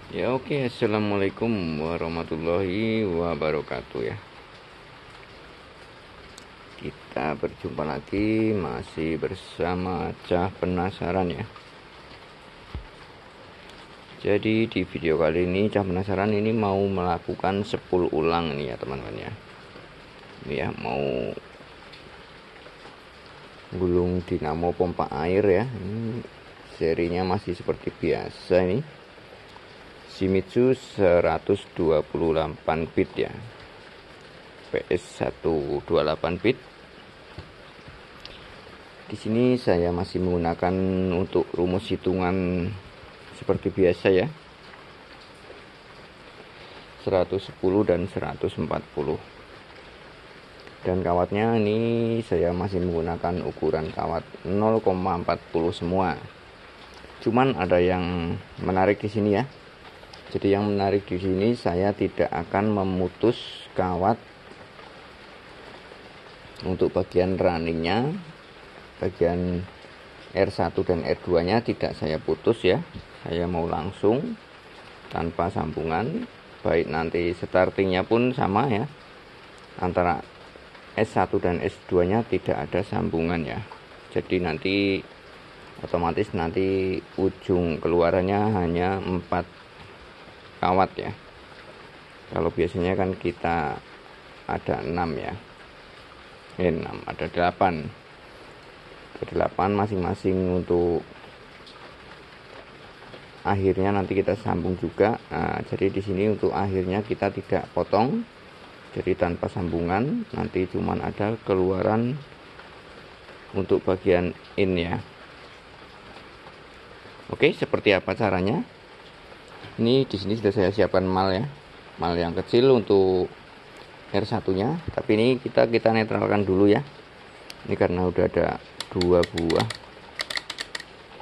Ya oke, Assalamualaikum warahmatullahi wabarakatuh ya. Kita berjumpa lagi masih bersama Cah Penasaran ya. Jadi di video kali ini Cah Penasaran ini mau melakukan 10 ulang nih ya teman-teman ya. Ini ya mau gulung dinamo pompa air ya. Ini serinya masih seperti biasa ini. Shimizu 128 bit ya, PS 128 bit. Di sini saya masih menggunakan untuk rumus hitungan seperti biasa ya, 110 dan 140. Dan kawatnya ini saya masih menggunakan ukuran kawat 0,40 semua. Cuman ada yang menarik di sini ya. Jadi yang menarik di sini saya tidak akan memutus kawat untuk bagian runningnya, bagian R1 dan R2 nya tidak saya putus ya. Saya mau langsung tanpa sambungan, baik nanti startingnya pun sama ya, antara S1 dan S2 nya tidak ada sambungan ya. Jadi nanti otomatis nanti ujung keluarannya hanya 4 kawat ya. Kalau biasanya kan kita ada 6 ya, 6 ada 8 masing-masing. Untuk akhirnya nanti kita sambung juga. Nah, jadi di sini untuk akhirnya kita tidak potong, jadi tanpa sambungan, nanti cuman ada keluaran untuk bagian in ya. Oke, seperti apa caranya? Ini di sini sudah saya siapkan mal ya, mal yang kecil untuk R1 nya, tapi ini kita netralkan dulu ya. Ini karena udah ada 2 buah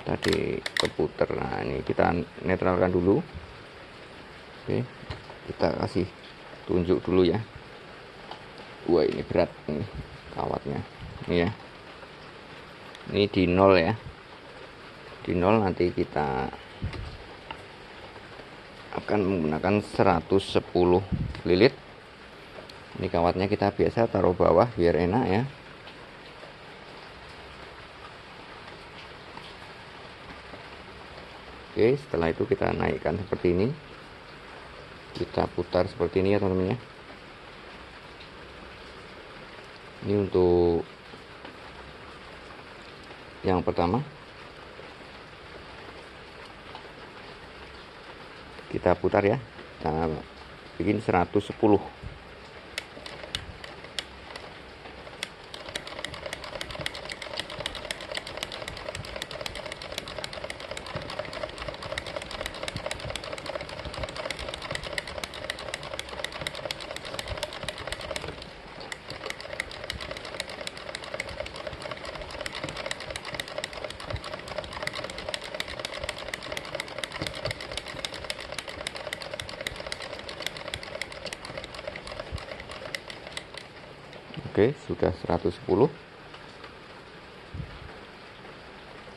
tadi keputer. Nah ini kita netralkan dulu. Oke, kita kasih tunjuk dulu ya. Wah ini berat nih kawatnya ini ya. Ini di 0 ya, di 0 nanti kita akan menggunakan 110 lilit. Ini kawatnya kita biasa taruh bawah biar enak ya. Oke, setelah itu kita naikkan seperti ini, kita putar seperti ini ya teman-teman ya. Ini untuk yang pertama, kita putar ya, kita bikin 110. Oke, sudah 110.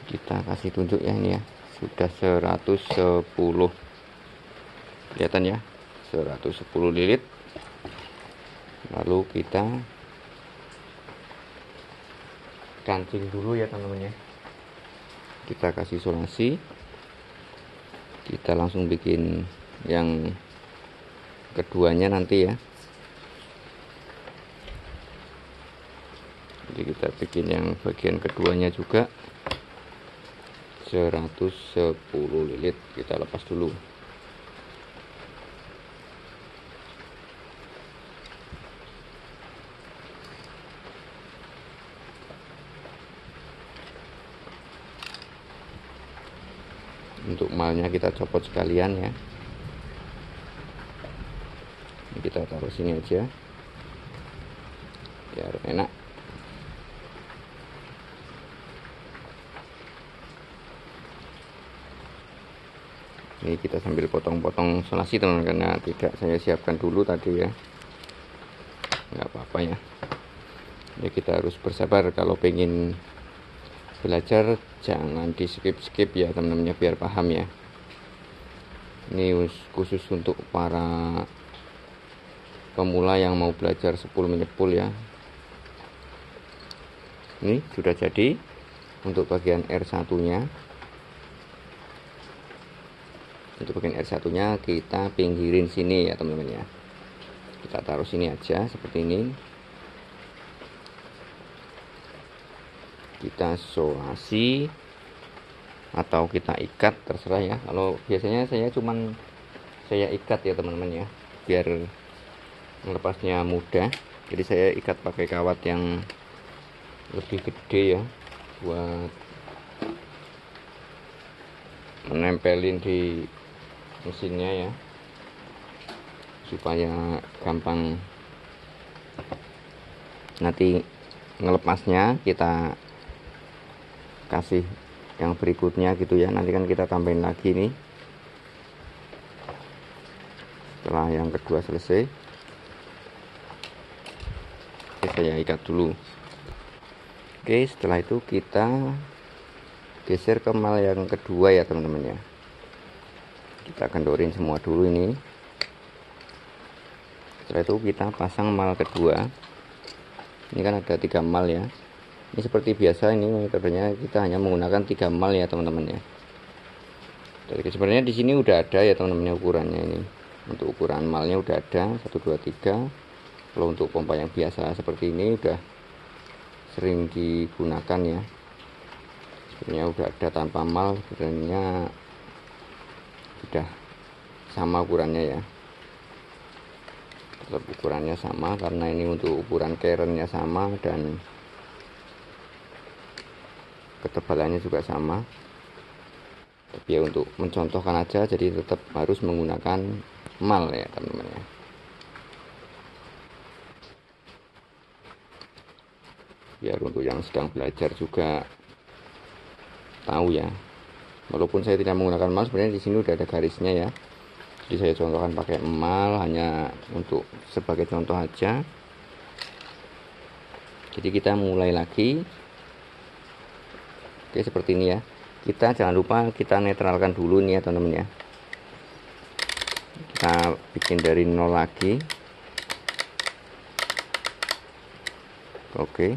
Kita kasih tunjuk ya, ini ya sudah 110. Kelihatan ya, 110 lilit. Lalu kita kancing dulu ya teman-teman ya. Kita kasih isolasi. Kita langsung bikin yang keduanya nanti ya. Jadi kita bikin yang bagian keduanya juga 110 lilit. Kita lepas dulu. Untuk malnya kita copot sekalian ya. Ini kita taruh sini aja biar enak. Ini kita sambil potong-potong solasi teman, karena tidak saya siapkan dulu tadi ya. Nggak apa-apa ya. Ya kita harus bersabar kalau pengen belajar, jangan di skip ya teman-teman, biar paham ya. Ini khusus untuk para pemula yang mau belajar sepul menyepul ya. Ini sudah jadi untuk bagian R1 nya. Untuk bagian R1 nya kita pinggirin sini ya teman-teman ya. Kita taruh sini aja seperti ini. Kita solasi atau kita ikat, terserah ya. Kalau biasanya saya ikat ya teman-teman ya, biar melepasnya mudah. Jadi saya ikat pakai kawat yang lebih gede ya, buat menempelin di mesinnya ya, supaya gampang nanti ngelepasnya. Kita kasih yang berikutnya gitu ya, nanti kan kita tambahin lagi nih setelah yang kedua selesai. Oke, saya ikat dulu. Oke, setelah itu kita geser ke mal yang kedua ya teman-teman ya. Kita kendorin semua dulu ini. Setelah itu kita pasang mal kedua. Ini kan ada 3 mal ya. Ini seperti biasa, ini metodenya kita hanya menggunakan 3 mal ya teman-teman ya. Jadi sebenarnya di sini udah ada ya teman-teman ukurannya ini. Untuk ukuran malnya udah ada 1 2 3. Kalau untuk pompa yang biasa seperti ini udah sering digunakan ya. Sebenarnya udah ada tanpa mal, sebenarnya udah sama ukurannya ya. Tetap ukurannya sama karena ini untuk ukuran kerennya sama dan ketebalannya juga sama. Tapi ya untuk mencontohkan aja, jadi tetap harus menggunakan mal ya teman-teman ya. Biar untuk yang sedang belajar juga tahu ya. Walaupun saya tidak menggunakan mal, sebenarnya di sini udah ada garisnya ya. Jadi saya contohkan pakai mal hanya untuk sebagai contoh aja. Jadi kita mulai lagi. Oke, seperti ini ya. Kita jangan lupa kita netralkan dulu nih ya teman-teman ya. Kita bikin dari 0 lagi. Oke.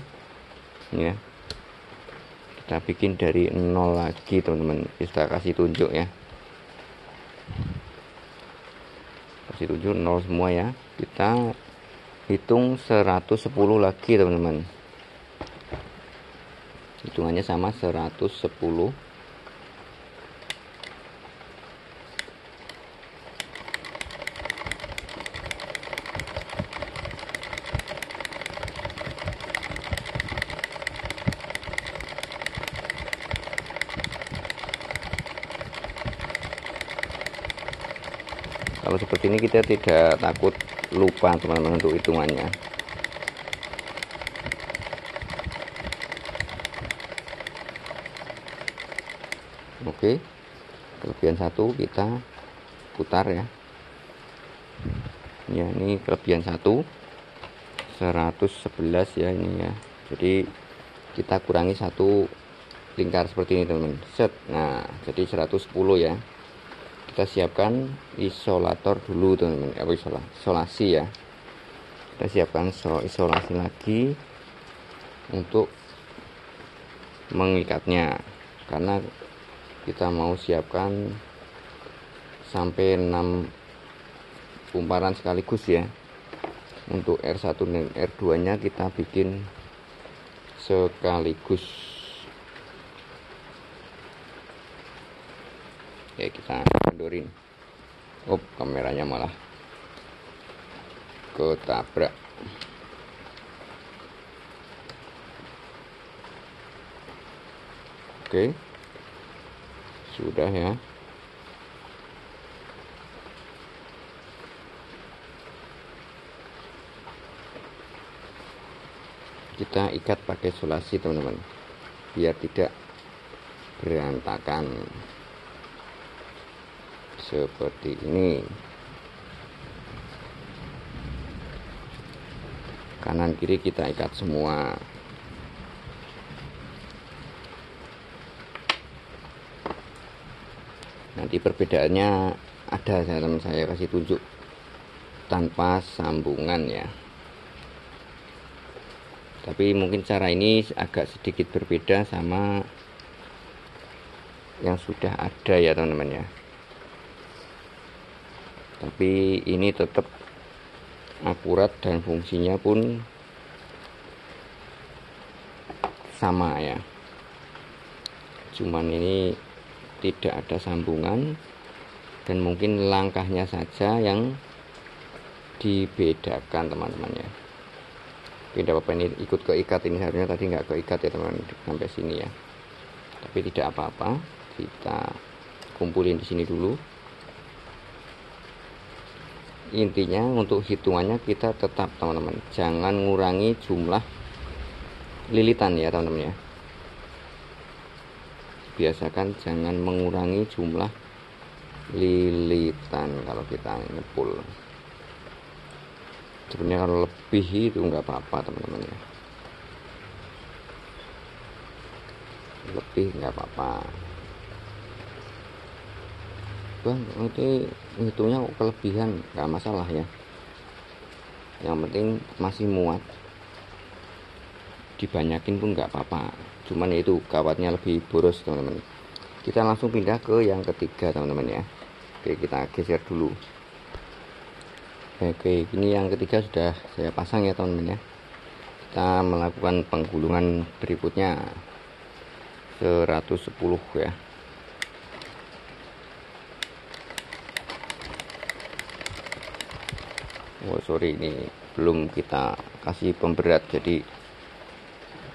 Ini ya. Kita bikin dari 0 lagi teman-teman. Kita kasih tunjuk ya. Kasih tunjuk 0 semua ya. Kita hitung 110 lagi teman-teman. Hitungannya sama 110. Kalau seperti ini kita tidak takut lupa teman-teman untuk hitungannya. Oke, kelebihan 1 kita putar ya. Ya, ini kelebihan 1 111 ya ini ya. Jadi kita kurangi 1 lingkar seperti ini teman-teman. Set. Nah, jadi 110 ya. Kita siapkan isolator dulu teman-teman. Isolasi ya. Kita siapkan isolasi lagi untuk mengikatnya, karena kita mau siapkan sampai 6 kumparan sekaligus ya. Untuk R1 dan R2 nya kita bikin sekaligus. Ya, kita kendorin. Kameranya malah ketabrak. Oke, sudah ya. Kita ikat pakai solasi teman-teman, biar tidak berantakan seperti ini. Kanan kiri kita ikat semua. Nanti perbedaannya ada, teman saya kasih tunjuk tanpa sambungan ya. Tapi mungkin cara ini agak sedikit berbeda sama yang sudah ada ya teman-teman ya. Tapi ini tetap akurat dan fungsinya pun sama ya. Cuman ini tidak ada sambungan dan mungkin langkahnya saja yang dibedakan teman-teman ya. Tidak apa-apa, ini ikut keikat, ini harusnya tadi nggak keikat ya teman-teman sampai sini ya. Tapi tidak apa-apa, kita kumpulin di sini dulu. Intinya untuk hitungannya kita tetap teman-teman, jangan ngurangi jumlah lilitan ya teman-teman ya. Biasakan jangan mengurangi jumlah lilitan kalau kita ngepul. Sebenarnya kalau lebih itu nggak apa-apa teman-teman ya, lebih nggak apa-apa. Bang, itu hitungnya kelebihan nggak masalah ya, yang penting masih muat, dibanyakin pun nggak apa-apa. Cuman itu kawatnya lebih boros teman-teman. Kita langsung pindah ke yang ketiga teman-teman ya. Oke, kita geser dulu. Oke, ini yang ketiga sudah saya pasang ya teman-teman ya. Kita melakukan penggulungan berikutnya 110 ya. Oh sorry, ini belum kita kasih pemberat, jadi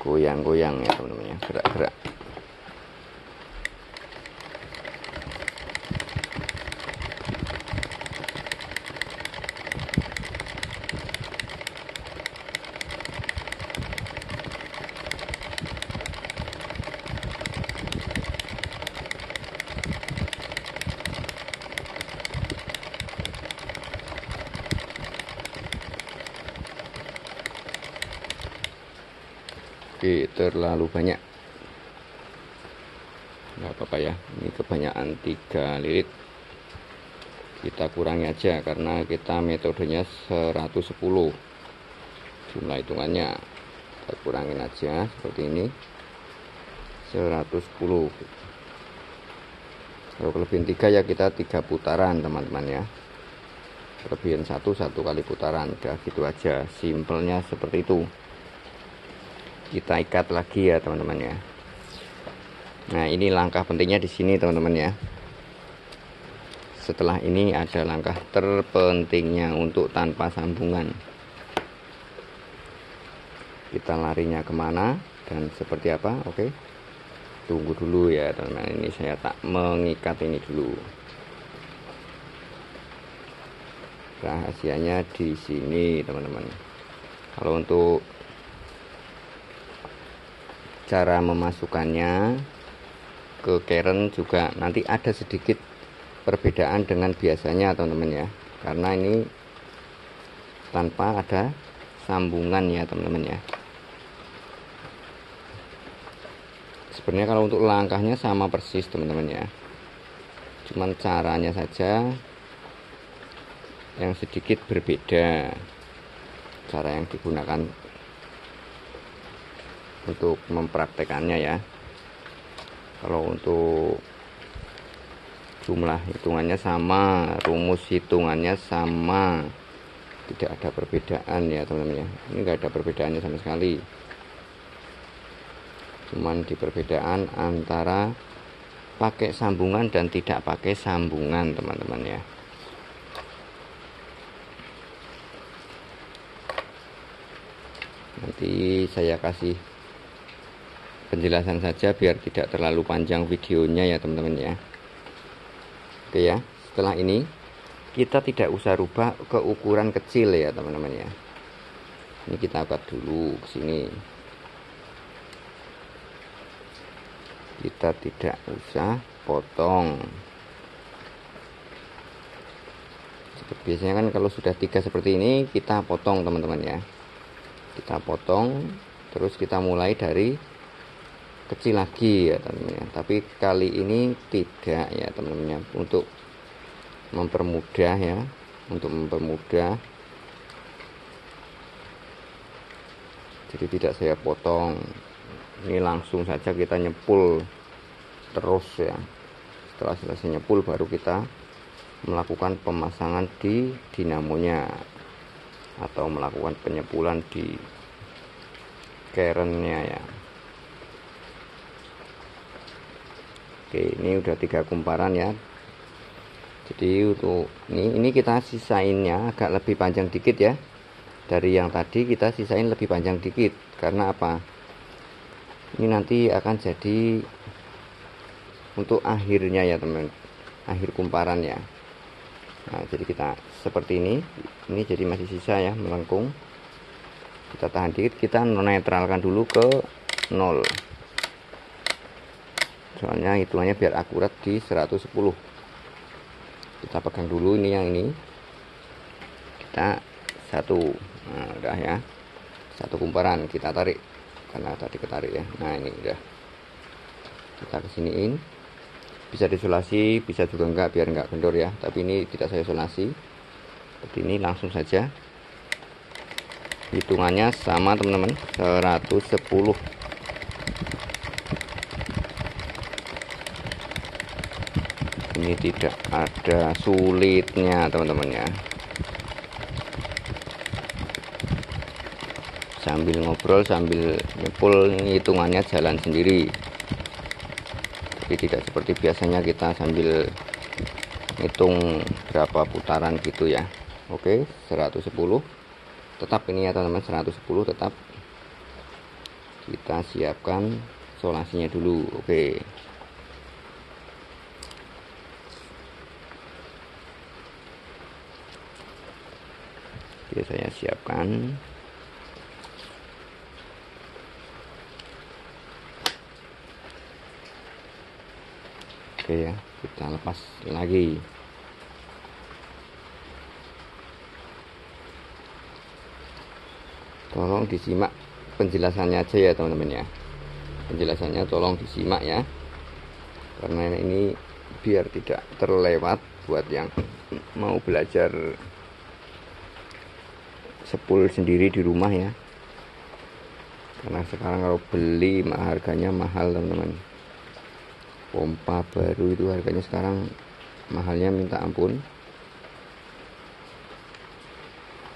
goyang-goyang ya teman-teman ya, gerak-gerak. Oke, terlalu banyak, nggak apa-apa ya, ini kebanyakan 3 lilit. Kita kurangi aja karena kita metodenya 110 jumlah hitungannya. Kita kurangin aja seperti ini, 110. Kalau kelebihan 3 ya kita 3 putaran teman-teman ya. Kelebihan 1 kali putaran, udah gitu aja, simpelnya seperti itu. Kita ikat lagi ya teman-teman ya. Nah, ini langkah pentingnya di sini teman-teman ya. Setelah ini ada langkah terpentingnya untuk tanpa sambungan. Kita larinya kemana dan seperti apa? Oke, tunggu dulu ya teman-teman. Ini saya tak mengikat ini dulu. Rahasianya di sini teman-teman. Kalau untuk cara memasukkannya ke keren juga nanti ada sedikit perbedaan dengan biasanya teman-teman ya, karena ini tanpa ada sambungan ya teman-teman ya. Sebenarnya kalau untuk langkahnya sama persis teman-teman ya, cuman caranya saja yang sedikit berbeda, cara yang digunakan untuk mempraktekannya ya. Kalau untuk jumlah hitungannya sama, rumus hitungannya sama, tidak ada perbedaan ya teman-teman ya. Ini enggak ada perbedaannya sama sekali, cuman di perbedaan antara pakai sambungan dan tidak pakai sambungan teman-teman ya. Nanti saya kasih penjelasan saja biar tidak terlalu panjang videonya ya teman-teman ya. Oke ya, setelah ini kita tidak usah rubah ke ukuran kecil ya teman-teman ya. Ini kita angkat dulu ke sini. Kita tidak usah potong. Seperti biasanya kan kalau sudah 3 seperti ini kita potong teman-teman ya. Kita potong, terus kita mulai dari kecil lagi ya teman-teman ya. Tapi kali ini tidak ya teman-teman ya, untuk mempermudah ya, jadi tidak saya potong. Ini langsung saja kita nyepul terus ya. Setelah selesai nyepul baru kita melakukan pemasangan di dinamonya atau melakukan penyepulan di kerennya ya. Oke, ini udah 3 kumparan ya. Jadi untuk ini kita sisainnya agak lebih panjang dikit ya. Dari yang tadi kita sisain lebih panjang dikit. Karena apa? Ini nanti akan jadi untuk akhirnya ya teman, akhir kumparan ya. Nah, jadi kita seperti ini jadi masih sisa ya, melengkung. Kita tahan dikit, kita netralkan dulu ke 0. Soalnya hitungannya biar akurat di 110. Kita pegang dulu ini, yang ini. Kita 1. Nah, udah ya. 1 kumparan kita tarik. Karena tadi ketarik ya. Nah, ini udah. Kita kesiniin. Bisa disolasi, bisa juga enggak, biar enggak kendor ya. Tapi ini tidak saya solasi. Seperti ini langsung saja. Hitungannya sama teman-teman, 110. Ini tidak ada sulitnya teman-teman ya. Sambil ngobrol, sambil nyepul, hitungannya jalan sendiri. Tapi tidak seperti biasanya kita sambil hitung berapa putaran gitu ya. Oke, 110. Tetap ini ya teman-teman, 110 tetap. Kita siapkan solasinya dulu. Oke. Oke, saya siapkan. Oke ya, kita lepas lagi. Tolong disimak penjelasannya aja ya teman-teman ya. Penjelasannya tolong disimak ya. Karena ini biar tidak terlewat buat yang mau belajar sepul sendiri di rumah ya. Karena sekarang kalau beli harganya mahal teman-teman. Pompa baru itu harganya sekarang mahalnya minta ampun.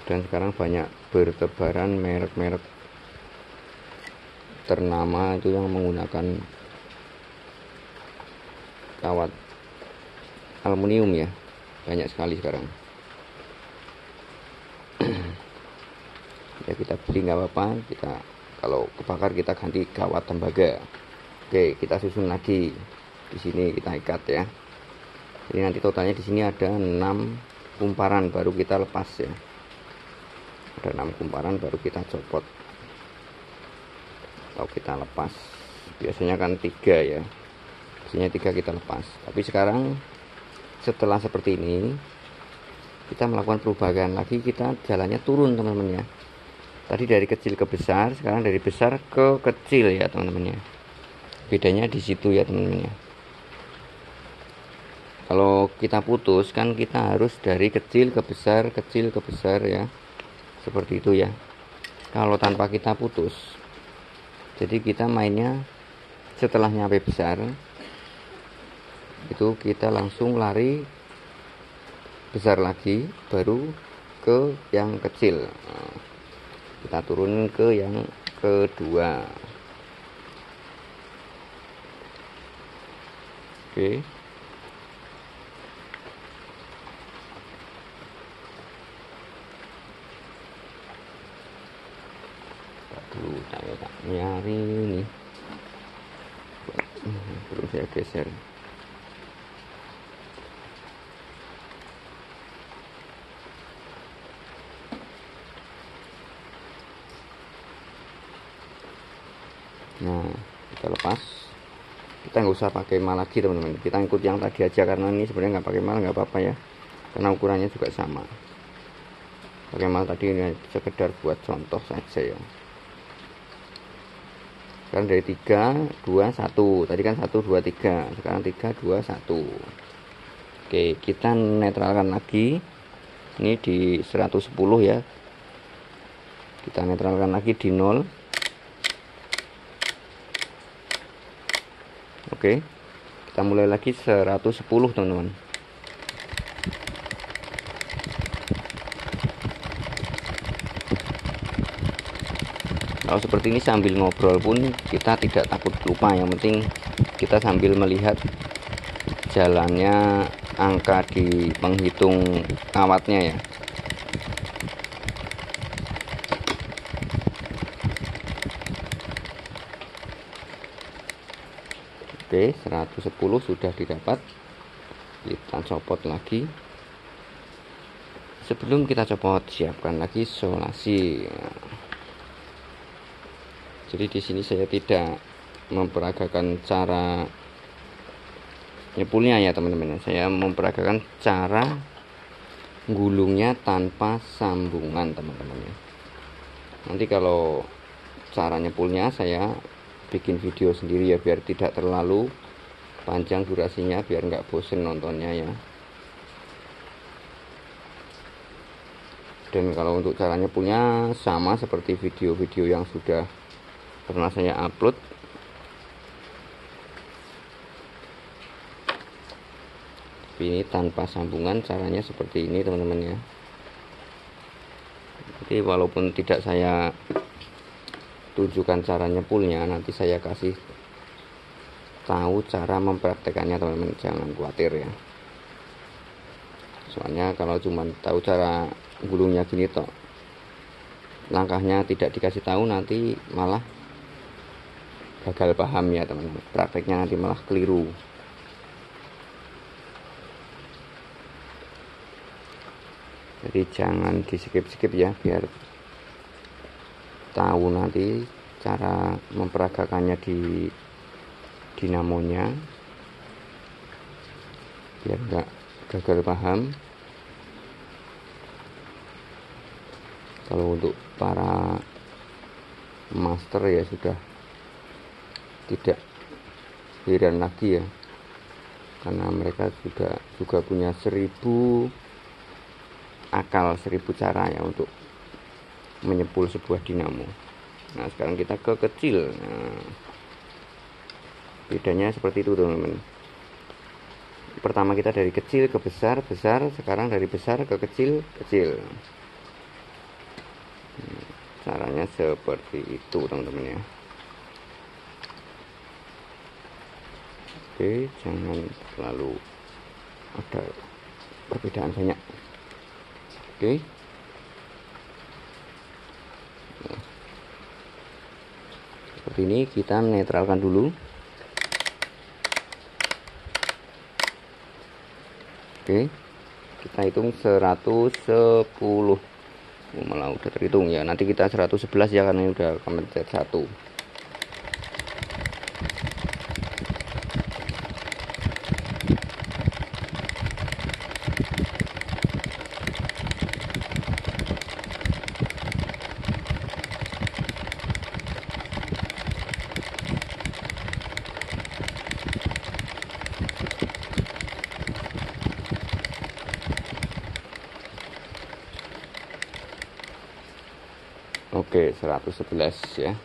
Dan sekarang banyak bertebaran merek-merek ternama itu yang menggunakan kawat aluminium ya, banyak sekali sekarang. Ya kita beli nggak apa-apa, kita kalau kebakar kita ganti kawat tembaga. Oke, kita susun lagi. Di sini kita ikat ya. Jadi nanti totalnya di sini ada 6 kumparan baru kita lepas ya. Ada 6 kumparan baru kita copot atau kita lepas. Biasanya kan 3 ya. Biasanya 3 kita lepas. Tapi sekarang setelah seperti ini kita melakukan perubahan lagi, kita jalannya turun teman-teman ya. Tadi dari kecil ke besar, sekarang dari besar ke kecil ya teman-teman ya. Bedanya di situ ya teman-teman ya. Kalau kita putus kan kita harus dari kecil ke besar ya. Seperti itu ya. Kalau tanpa kita putus, jadi kita mainnya setelah nyampe besar itu kita langsung lari besar lagi baru ke yang kecil. Nah, kita turunin ke yang kedua. Oke. Dulu saya tak nyari ini, belum saya geser. Nah, kita lepas. Kita nggak usah pakai mal lagi teman-teman, kita ikut yang tadi aja karena ini sebenarnya nggak pakai mal nggak apa-apa ya, karena ukurannya juga sama. Pakai mal tadi ini sekedar buat contoh saja ya. Sekarang dari 3 2 1. Tadi kan 1 2 3. Sekarang 3 2 1. Oke, kita netralkan lagi. Ini di 110 ya. Kita netralkan lagi di 0. Oke. Kita mulai lagi 110, teman-teman. Kalau seperti ini sambil ngobrol pun kita tidak takut lupa. Yang penting kita sambil melihat jalannya angka di penghitung kawatnya ya. Oke, 110 sudah didapat. Kita copot lagi. Sebelum kita copot, siapkan lagi solasi. Jadi di sini saya tidak memperagakan cara nyepulnya ya teman-teman. Saya memperagakan cara gulungnya tanpa sambungan, teman-teman ya. Nanti kalau cara nyepulnya saya bikin video sendiri ya, biar tidak terlalu panjang durasinya, biar nggak bosen nontonnya ya. Dan kalau untuk cara nyepulnya sama seperti video-video yang sudah pernah saya upload. Ini tanpa sambungan, caranya seperti ini teman-teman ya. Jadi walaupun tidak saya tunjukkan cara nyepulnya, nanti saya kasih tahu cara mempraktekannya teman-teman, jangan khawatir ya. Soalnya kalau cuma tahu cara gulungnya gini toh, langkahnya tidak dikasih tahu, nanti malah gagal paham ya teman-teman, prakteknya nanti malah keliru. Jadi jangan di skip ya, biar tahu nanti cara memperagakannya di dinamonya, biar enggak gagal paham. Kalau untuk para master ya sudah tidak heran lagi ya, karena mereka juga punya 1000 akal, 1000 cara ya untuk menyepul sebuah dinamo. Nah sekarang kita ke kecil. Nah, bedanya seperti itu teman-teman. Pertama kita dari kecil ke besar, sekarang dari besar ke kecil. Caranya seperti itu teman-teman ya. Oke, jangan terlalu ada perbedaan banyak. Oke. Nah, seperti ini kita netralkan dulu. Oke, kita hitung 110. Malah udah terhitung ya, nanti kita 111 ya, karena ini udah kemencet 1. Oke, 111 ya.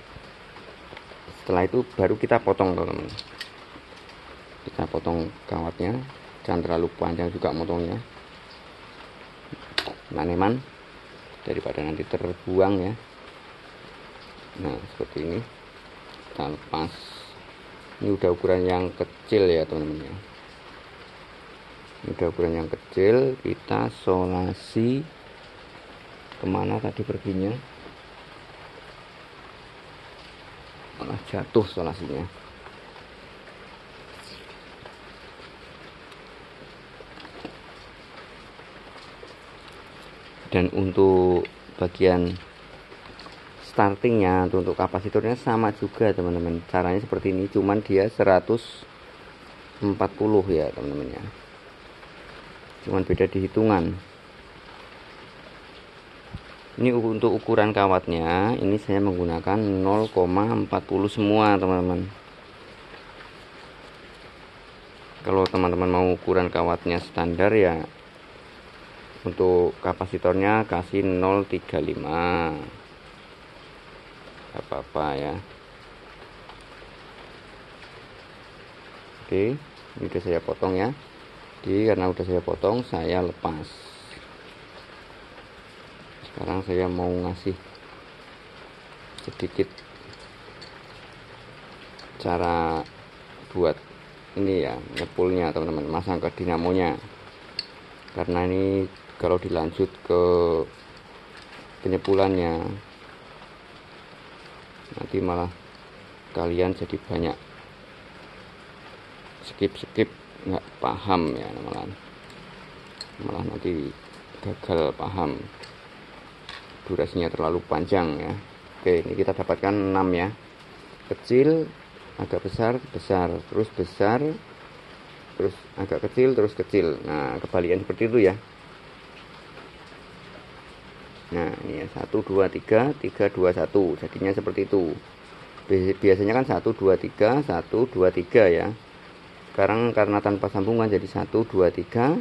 Setelah itu baru kita potong teman-teman. Kita potong kawatnya, jangan terlalu panjang juga motongnya. Maneman daripada nanti terbuang ya. Nah, seperti ini. Kita lepas. Ini udah ukuran yang kecil ya teman-teman ya. Ini udah ukuran yang kecil, kita solasi. Kemana tadi perginya? Malah jatuh solasinya. Dan untuk bagian startingnya, untuk kapasitornya sama juga teman-teman, caranya seperti ini, cuman dia 140 ya teman-teman ya, cuman beda di hitungan. Ini untuk ukuran kawatnya, ini saya menggunakan 0,40 semua teman-teman. Kalau teman-teman mau ukuran kawatnya standar ya, untuk kapasitornya kasih 0,35, gak apa-apa ya. Oke, ini udah saya potong ya. Jadi karena udah saya potong, saya lepas. Sekarang saya mau ngasih sedikit cara buat ini ya, nyepulnya teman-teman, masang ke dinamonya. Karena ini kalau dilanjut ke penyepulannya, nanti malah kalian jadi banyak skip nggak paham ya, malah nanti gagal paham, durasinya terlalu panjang ya. Oke, ini kita dapatkan 6 ya, kecil, agak besar, terus besar, terus agak kecil, terus kecil. Nah, kebalikan seperti itu ya. Nah, ini ya, 1 2 3 3 2 1, jadinya seperti itu. Biasanya kan 1 2 3 1 2 3 ya. Sekarang karena tanpa sambungan jadi 1 2 3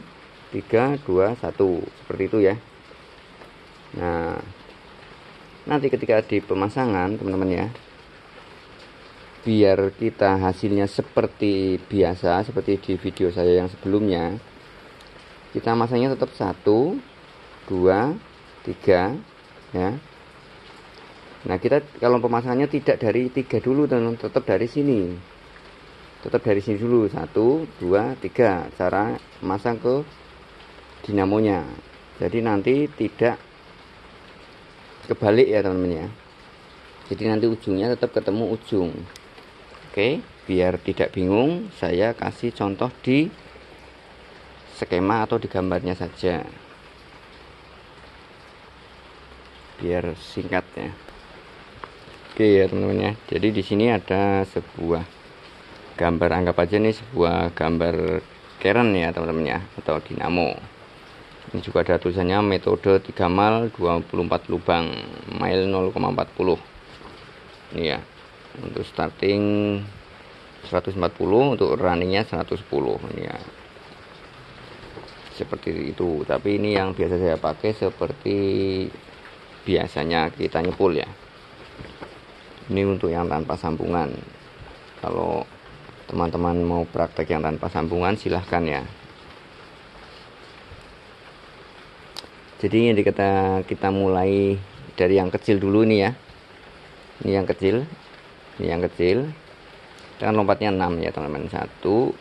3 2 1, seperti itu ya. Nah, nanti ketika di pemasangan teman-teman ya, biar kita hasilnya seperti biasa, seperti di video saya yang sebelumnya, kita masangnya tetap 1 2 3 ya. Nah, kita kalau pemasangannya tidak dari 3 dulu teman-teman, tetap dari sini. Tetap dari sini dulu, 1 2 3, cara masang ke dinamonya. Jadi nanti tidak kebalik ya teman-teman ya. Jadi nanti ujungnya tetap ketemu ujung. Oke, biar tidak bingung, saya kasih contoh di skema atau di gambarnya saja, biar singkat ya. Oke ya teman-teman ya. Jadi di sini ada sebuah gambar, anggap aja nih sebuah gambar keren ya teman-teman ya, atau dinamo. Ini juga ada tulisannya metode 3 mal 24 lubang, mile 0,40. Ini ya, untuk starting 140, untuk runningnya 110. Ini ya, seperti itu. Tapi ini yang biasa saya pakai seperti biasanya kita nyepul ya. Ini untuk yang tanpa sambungan. Kalau teman-teman mau praktek yang tanpa sambungan, silahkan ya. Jadi ini kita mulai dari yang kecil dulu nih ya. Ini yang kecil, kita kan lompatnya 6 ya teman-teman. 1 2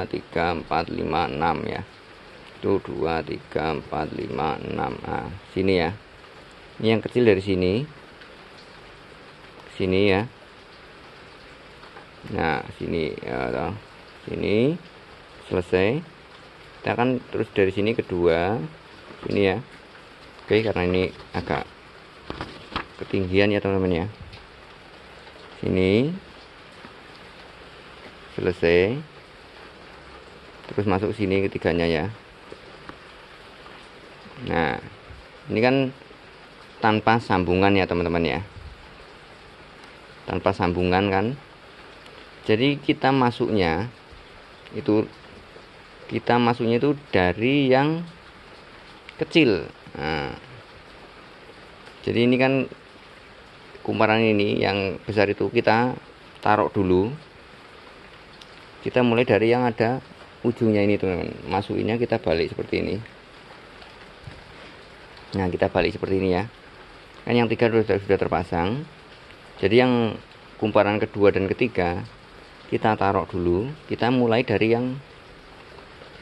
3 4 5 6 ya. Itu 2 3 4 5 6. Nah, sini ya. Ini yang kecil dari sini ya. Nah, sini ya, sini selesai. Kita kan terus dari sini kedua, sini ya. Oke, karena ini agak ketinggian ya teman-teman ya. Sini selesai, terus masuk sini ketiganya ya. Nah, ini kan tanpa sambungan ya teman-teman ya, tanpa sambungan kan. Jadi kita masuknya itu dari yang kecil. Nah, jadi ini kan kumparan ini yang besar itu kita taruh dulu. Kita mulai dari yang ada ujungnya ini teman-teman. Masukinnya kita balik seperti ini. Nah, kita balik seperti ini ya. Kan yang 3 sudah terpasang. Jadi yang kumparan kedua dan ketiga kita taruh dulu. Kita mulai dari yang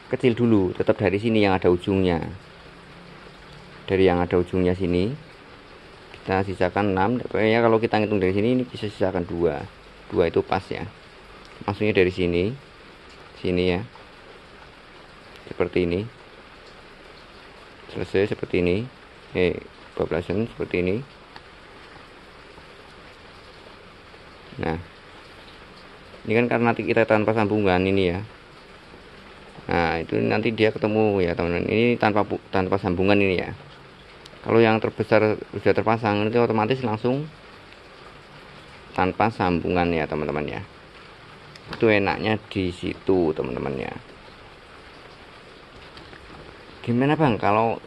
kecil dulu, tetap dari sini yang ada ujungnya. Dari yang ada ujungnya sini kita sisakan 6. Pokoknya kalau kita ngitung dari sini, ini bisa sisakan 2 itu pas ya. Maksudnya dari sini ya, seperti ini. Selesai seperti ini. Bablasan seperti ini. Nah, ini kan karena kita tanpa sambungan ini ya. Nah, itu nanti dia ketemu ya teman-teman. Ini tanpa sambungan ini ya. Kalau yang terbesar sudah terpasang itu otomatis langsung tanpa sambungan ya teman-teman ya. Itu enaknya di situ teman-teman ya. Gimana bang kalau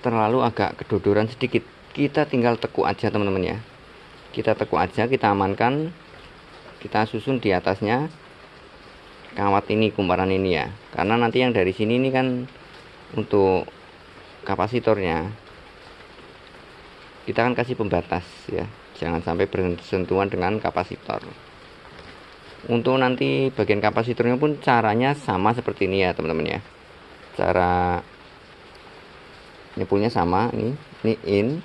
terlalu agak kedodoran sedikit? Kita tinggal tekuk aja teman-teman ya. Kita tekuk aja, kita amankan, kita susun di atasnya kawat ini, kumparan ini ya. Karena nanti yang dari sini ini kan untuk kapasitornya kita kan kasih pembatas ya, jangan sampai bersentuhan dengan kapasitor. Untuk nanti bagian kapasitornya pun caranya sama seperti ini ya teman-teman ya. Cara nyepunya sama, ini in,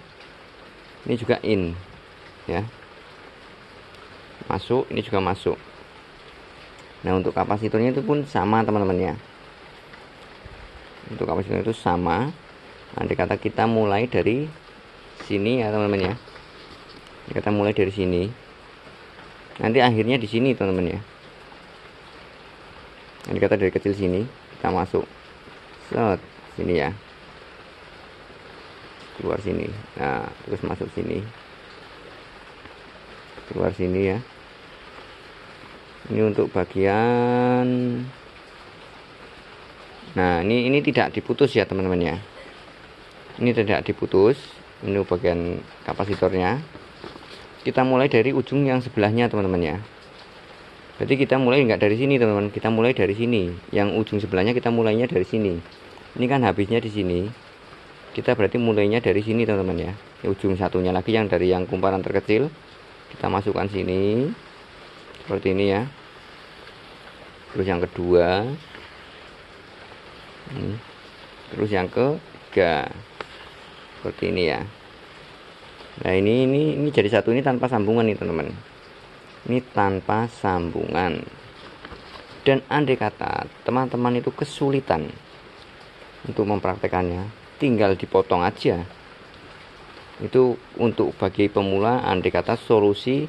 ini juga in ya, masuk, ini juga masuk. Nah untuk kapasitornya itu pun sama teman-teman ya. Untuk kapasitor itu sama. Andai kata kita mulai dari sini ya teman-teman ya. Kita mulai dari sini. Nanti akhirnya di sini teman-teman ya. Andai kata dari kecil sini kita masuk. Set sini ya. Keluar sini. Nah, terus masuk sini. Keluar sini ya. Ini untuk bagian. Nah, ini tidak diputus ya teman-teman ya. Ini tidak diputus. Ini bagian kapasitornya. Kita mulai dari ujung yang sebelahnya teman-teman ya. Berarti kita mulai enggak dari sini teman-teman. Kita mulai dari sini. Yang ujung sebelahnya kita mulainya dari sini. Ini kan habisnya di sini. Kita berarti mulainya dari sini teman-teman ya. Ujung satunya lagi yang dari yang kumparan terkecil. Kita masukkan sini. Seperti ini ya. Terus yang kedua. Terus yang ketiga. Seperti ini ya. Nah ini jadi satu, ini tanpa sambungan nih teman-teman. Ini tanpa sambungan. Dan andai kata teman-teman itu kesulitan untuk mempraktekannya, tinggal dipotong aja. Itu untuk bagi pemula, andai kata solusi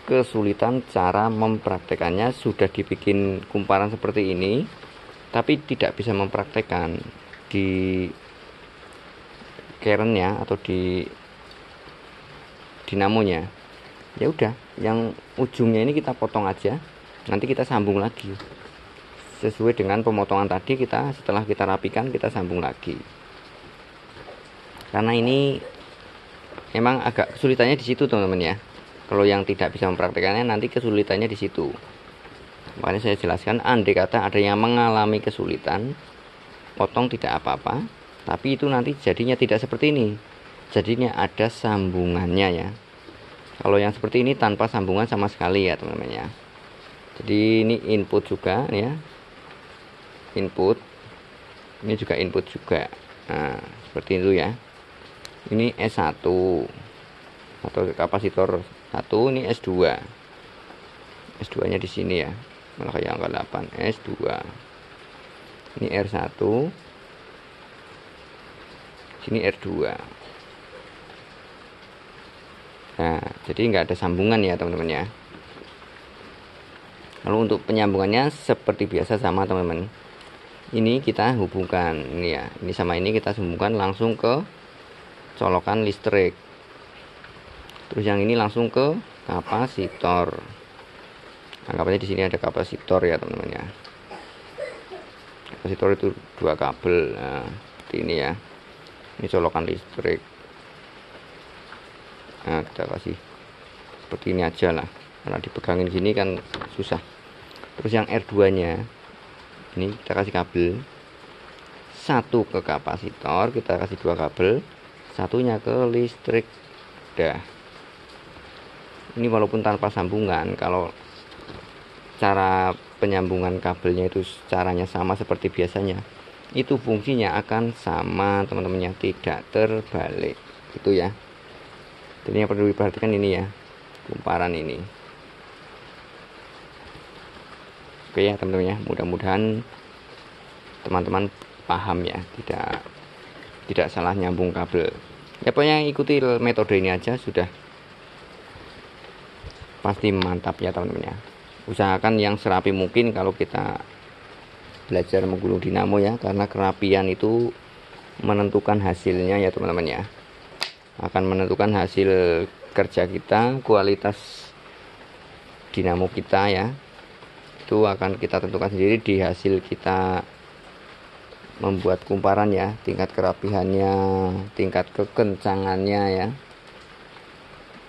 kesulitan cara mempraktekannya, sudah dibikin kumparan seperti ini tapi tidak bisa mempraktekkan di kerennya atau di dinamonya. Ya udah, yang ujungnya ini kita potong aja, nanti kita sambung lagi sesuai dengan pemotongan tadi. Kita setelah kita rapikan, kita sambung lagi. Karena ini memang agak kesulitannya di situ teman-teman ya. Kalau yang tidak bisa mempraktekannya, nanti kesulitannya di situ. Makanya saya jelaskan, andai kata ada yang mengalami kesulitan, potong tidak apa-apa, tapi itu nanti jadinya tidak seperti ini. Jadinya ada sambungannya ya. Kalau yang seperti ini tanpa sambungan sama sekali ya teman-teman ya. Jadi ini input juga ya. Input. Ini juga input juga. Nah, seperti itu ya. Ini S1 atau kapasitor 1, ini S2. S2-nya di sini ya. Malah kayak angka 8, S2. Ini R1. Sini R2. Nah, jadi nggak ada sambungan ya teman-teman ya. Lalu untuk penyambungannya seperti biasa sama teman-teman. Ini kita hubungkan ini ya. Ini sama ini kita hubungkan langsung ke colokan listrik. Terus yang ini langsung ke kapasitor. Anggapannya di sini ada kapasitor ya teman-teman ya. Kapasitor itu 2 kabel. Nah, seperti ini ya. Ini colokan listrik. Nah, kita kasih seperti ini aja lah. Karena dipegangin gini kan susah. Terus yang R2-nya ini kita kasih kabel. Satu ke kapasitor, kita kasih 2 kabel. Satunya ke listrik. Dah. Ini walaupun tanpa sambungan, kalau cara penyambungan kabelnya itu caranya sama seperti biasanya, itu fungsinya akan sama teman-temannya, tidak terbalik. Itu ya. Jadi yang perlu diperhatikan ini ya, kumparan ini. Oke ya teman-teman ya, mudah-mudahan teman-teman paham ya, tidak salah nyambung kabel. Ya pokoknya ikuti metode ini aja sudah pasti mantap ya teman-teman ya. Usahakan yang serapi mungkin kalau kita belajar menggulung dinamo ya, karena kerapian itu menentukan hasilnya ya teman-teman ya. Akan menentukan hasil kerja kita, kualitas dinamo kita ya. Itu akan kita tentukan sendiri di hasil kita membuat kumparan ya, tingkat kerapihannya, tingkat kekencangannya ya.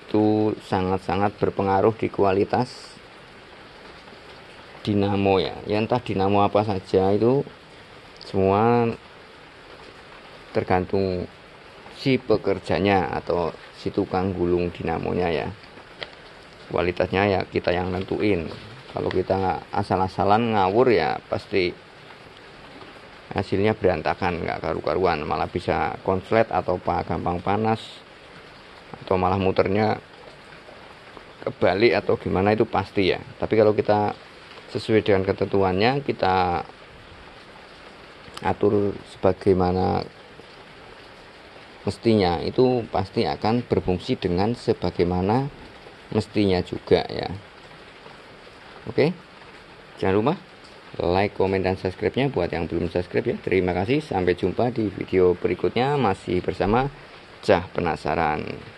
Itu sangat-sangat berpengaruh di kualitas dinamo ya. Ya entah dinamo apa saja itu semua tergantung si pekerjanya atau si tukang gulung dinamonya ya. Kualitasnya ya kita yang nentuin. Kalau kita asal-asalan ngawur ya pasti hasilnya berantakan, nggak karu-karuan, malah bisa konslet atau gampang panas atau malah muternya kebalik atau gimana itu pasti ya. Tapi kalau kita sesuai dengan ketentuannya, kita atur sebagaimana mestinya, itu pasti akan berfungsi dengan sebagaimana mestinya juga ya. Oke, jangan lupa like, komen, dan subscribe-nya buat yang belum subscribe ya. Terima kasih, sampai jumpa di video berikutnya masih bersama Cah Penasaran.